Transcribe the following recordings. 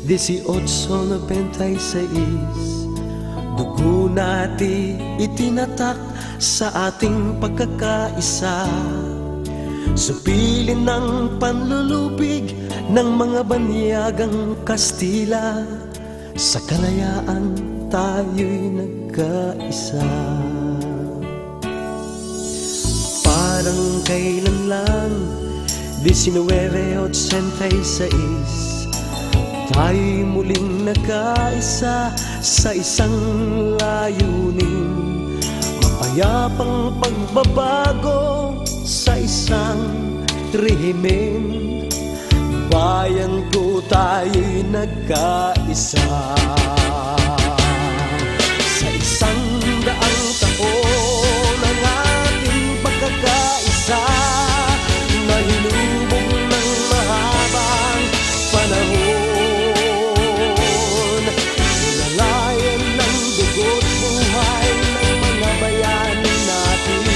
1896, dugo natin itinatak sa ating pagkakaisa. Supilin ng panlulupig ng mga banyagang Kastila, sa kalayaan tayo'y nagkaisa. Parang kailan lang, 1986, tayo'y muling nagkaisa sa isang layunin, mapayapang pagbabago sa isang rehimen. Bayan ko, tayo'y nagkaisa sa 100 taon ng ating pagkakaisa, na hinubog ng mahabang panahon. Nilalayan ng dugo't buhay ng mga bayani natin,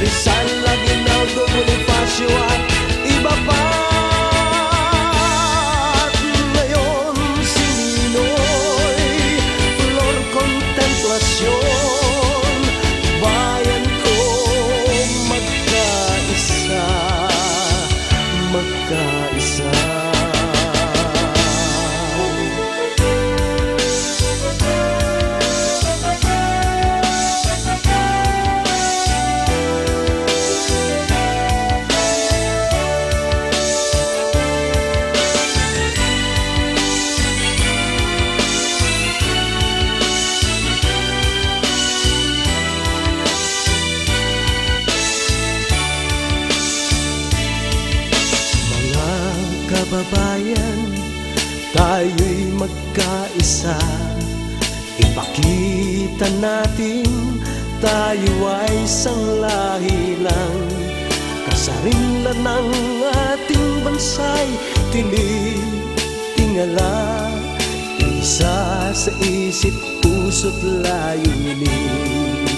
Rizal, Aguinaldo, Bonifacio at iba pa. Bayan ko, magkaisa, magkaisa. Kababayan, tayo'y magkaisa. Ipakita natin tayo ay isang lahi lang. Kasarinlan ng ating bansa'y tinitingala, isa sa isip, puso't layunin.